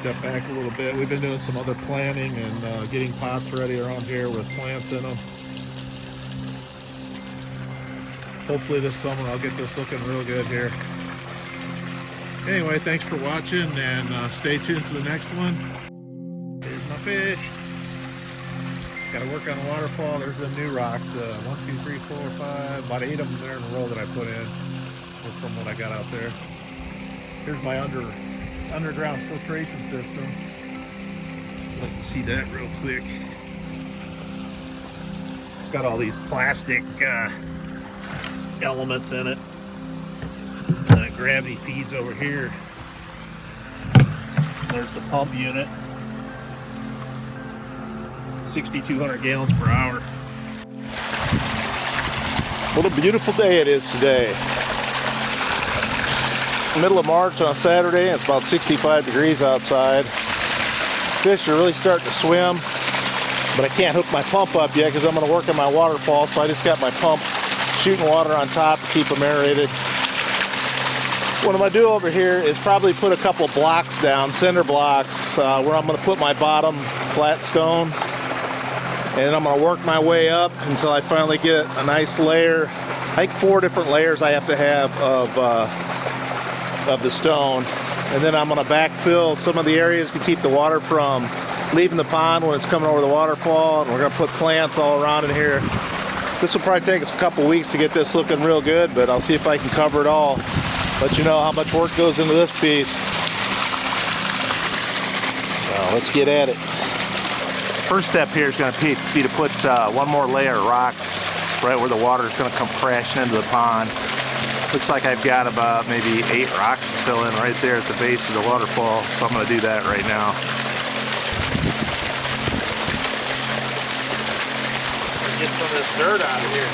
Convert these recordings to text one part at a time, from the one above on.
step back a little bit. We've been doing some other planting and getting pots ready around here with plants in them. Hopefully this summer I'll get this looking real good here. Anyway, thanks for watching, and stay tuned for the next one. Here's my fish. Got to work on the waterfall. There's the new rocks. 1, 2, 3, 4, 5, about 8 of them there in a row that I put in from what I got out there. Here's my underground filtration system. Let you see that real quick. It's got all these plastic elements in it. Gravity feeds over here. There's the pump unit. 6,200 gallons per hour. What a beautiful day it is today. Middle of March on a Saturday. It's about 65 degrees outside. Fish are really starting to swim, but I can't hook my pump up yet because I'm going to work on my waterfall, so I just got my pump shooting water on top to keep them aerated. What I'm going to do over here is probably put a couple blocks down, cinder blocks, where I'm going to put my bottom flat stone. And I'm going to work my way up until I finally get a nice layer. I think 4 different layers I have to have of the stone. And then I'm going to backfill some of the areas to keep the water from leaving the pond when it's coming over the waterfall. And we're going to put plants all around in here. This will probably take us a couple weeks to get this looking real good, but I'll see if I can cover it all. Let you know how much work goes into this piece. So let's get at it. First step here is going to be to put one more layer of rocks right where the water is going to come crashing into the pond. Looks like I've got about maybe 8 rocks to fill in right there at the base of the waterfall, so I'm going to do that right now. Get some of this dirt out of here.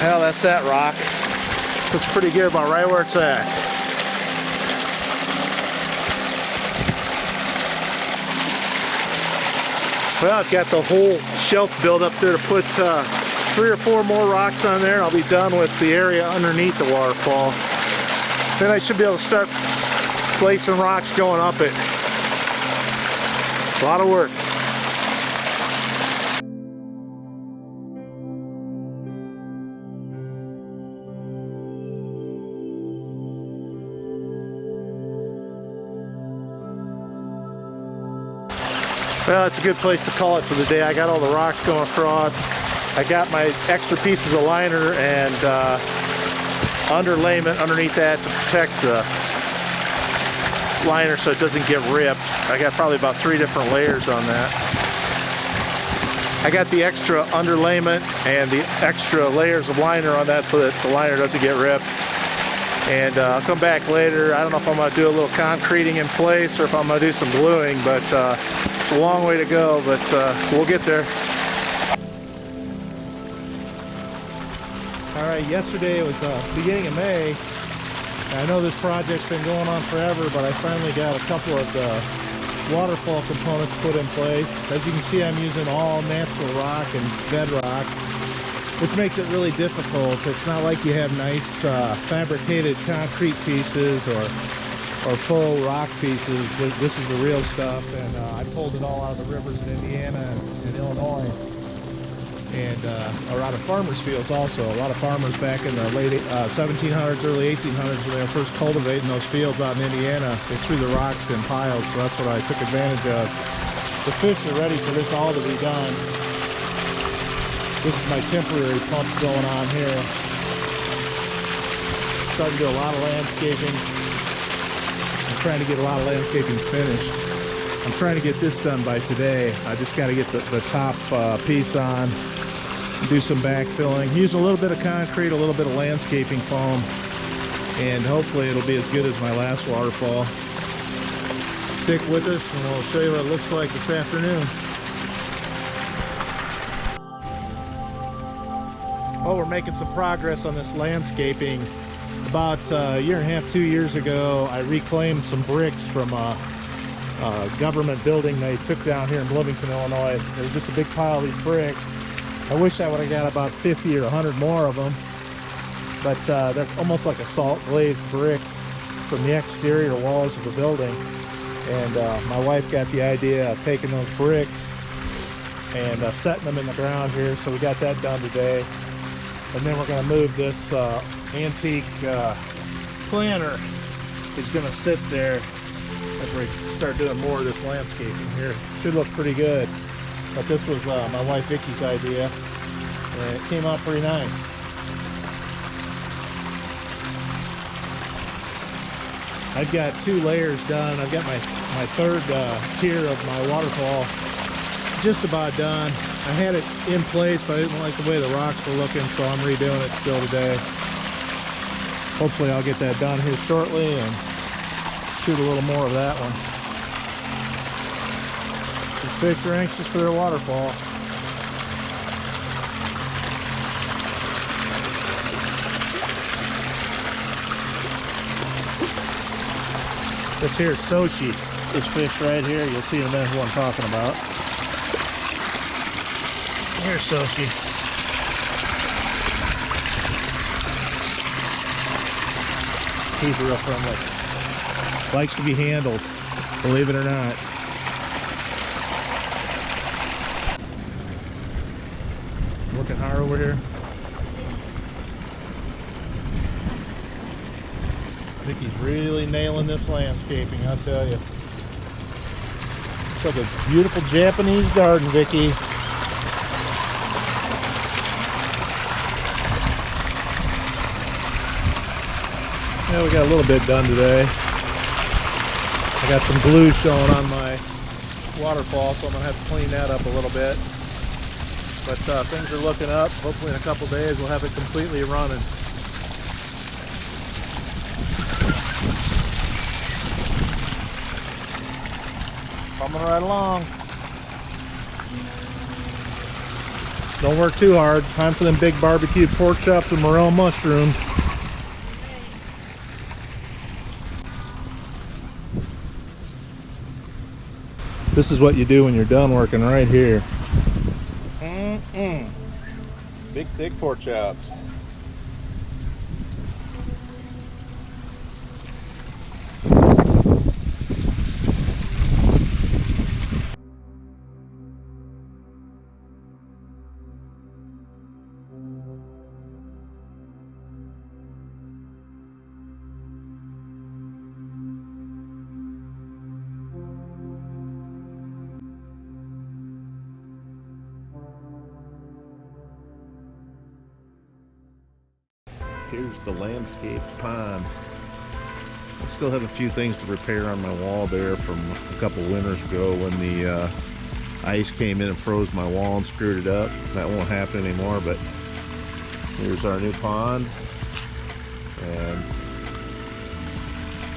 Well, that's that rock. Looks pretty good about right where it's at. Well, I've got the whole shelf built up there to put 3 or 4 more rocks on there. I'll be done with the area underneath the waterfall. Then I should be able to start placing rocks going up it. A lot of work. Well, it's a good place to call it for the day. I got all the rocks going across. I got my extra pieces of liner and underlayment underneath that to protect the liner so it doesn't get ripped. I got probably about 3 different layers on that. I got the extra underlayment and the extra layers of liner on that so that the liner doesn't get ripped. And I'll come back later. I don't know if I'm going to do a little concreting in place or if I'm going to do some gluing, but it's a long way to go, but we'll get there. All right, yesterday was the beginning of May. I know this project's been going on forever, but I finally got a couple of the waterfall components put in place. As you can see, I'm using all natural rock and bedrock, which makes it really difficult. It's not like you have nice fabricated concrete pieces or faux rock pieces. This is the real stuff, and I pulled it all out of the rivers in Indiana and Illinois, and or out of farmers' fields also. A lot of farmers back in the late 1700s, early 1800s, when they were first cultivating those fields out in Indiana, they threw the rocks in piles, so that's what I took advantage of. The fish are ready for this all to be done. This is my temporary pump going on here. Starting to do a lot of landscaping. I'm trying to get a lot of landscaping finished. I'm trying to get this done by today. I just got to get the top piece on, do some backfilling, use a little bit of concrete, a little bit of landscaping foam, and hopefully it'll be as good as my last waterfall. Stick with us and we'll show you what it looks like this afternoon. Oh, we're making some progress on this landscaping. About a year and a half, 2 years ago, I reclaimed some bricks from a government building they took down here in Bloomington, Illinois. There was just a big pile of these bricks. I wish I would have got about 50 or 100 more of them, but they're almost like a salt glazed brick from the exterior walls of the building. And my wife got the idea of taking those bricks and setting them in the ground here, so we got that done today. And then we're going to move this antique planter. Is going to sit there as we start doing more of this landscaping here. Should look pretty good. But this was my wife Vicky's idea, and it came out pretty nice. I've got 2 layers done. I've got my 3rd tier of my waterfall just about done. I had it in place, but I didn't like the way the rocks were looking, so I'm redoing it still today. Hopefully I'll get that done here shortly and shoot a little more of that one. The fish are anxious for their waterfall. This here is Sochi. This fish right here, you'll see in a minute who I'm talking about. Here's Sochi. He's real friendly. Likes to be handled, believe it or not. Working hard over here. Vicky's really nailing this landscaping, I'll tell you. It's like a beautiful Japanese garden, Vicky. Yeah, we got a little bit done today. I got some glue showing on my waterfall, so I'm going to have to clean that up a little bit. But things are looking up. Hopefully in a couple days we'll have it completely running. Coming right along. Don't work too hard. Time for them big barbecued pork chops and morel mushrooms. This is what you do when you're done working right here. Big thick pork chops. Here's the landscaped pond. I still have a few things to repair on my wall there from a couple winters ago when the ice came in and froze my wall and screwed it up. That won't happen anymore, but here's our new pond. And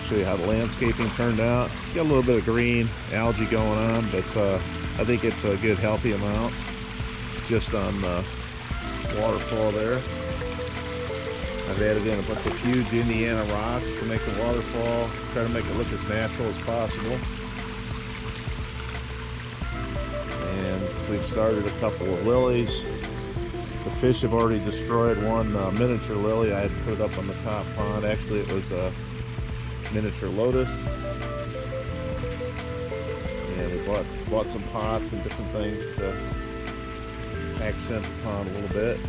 show you how the landscaping turned out. Got a little bit of green algae going on, but I think it's a good healthy amount just on the waterfall there. I've added in a bunch of huge Indiana rocks to make the waterfall, try to make it look as natural as possible. And we've started a couple of lilies. The fish have already destroyed one miniature lily I had put up on the top pond. Actually, it was a miniature lotus. And we bought some pots and different things to accent the pond a little bit.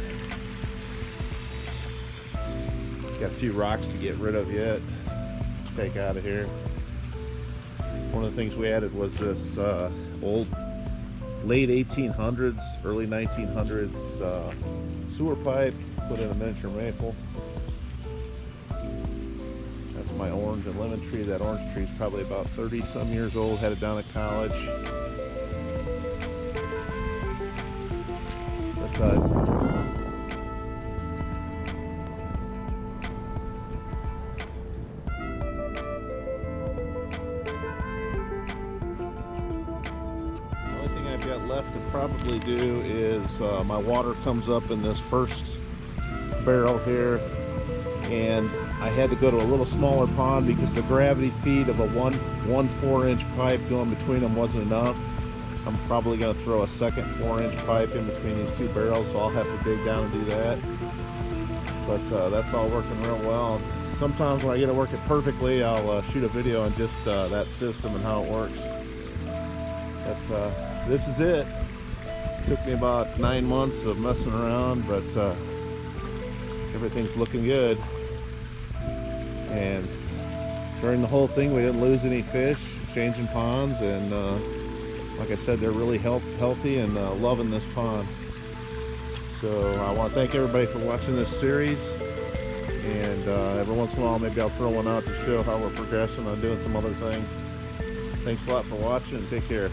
Got a few rocks to get rid of yet, take out of here. One of the things we added was this old late 1800s, early 1900s sewer pipe, put in a miniature maple. That's my orange and lemon tree. That orange tree is probably about 30 some years old, headed down to college. That's left to probably do is my water comes up in this first barrel here, and I had to go to a little smaller pond because the gravity feed of a 1 4-inch pipe going between them wasn't enough. I'm probably going to throw a second 4-inch pipe in between these two barrels, so I'll have to dig down and do that. But that's all working real well. Sometimes when I get it working perfectly, I'll shoot a video on just that system and how it works. But this is it. Took me about 9 months of messing around, but everything's looking good. And during the whole thing, we didn't lose any fish, changing ponds, and like I said, they're really healthy and loving this pond. So I want to thank everybody for watching this series, and every once in a while maybe I'll throw one out to show how we're progressing on doing some other things. Thanks a lot for watching, and take care.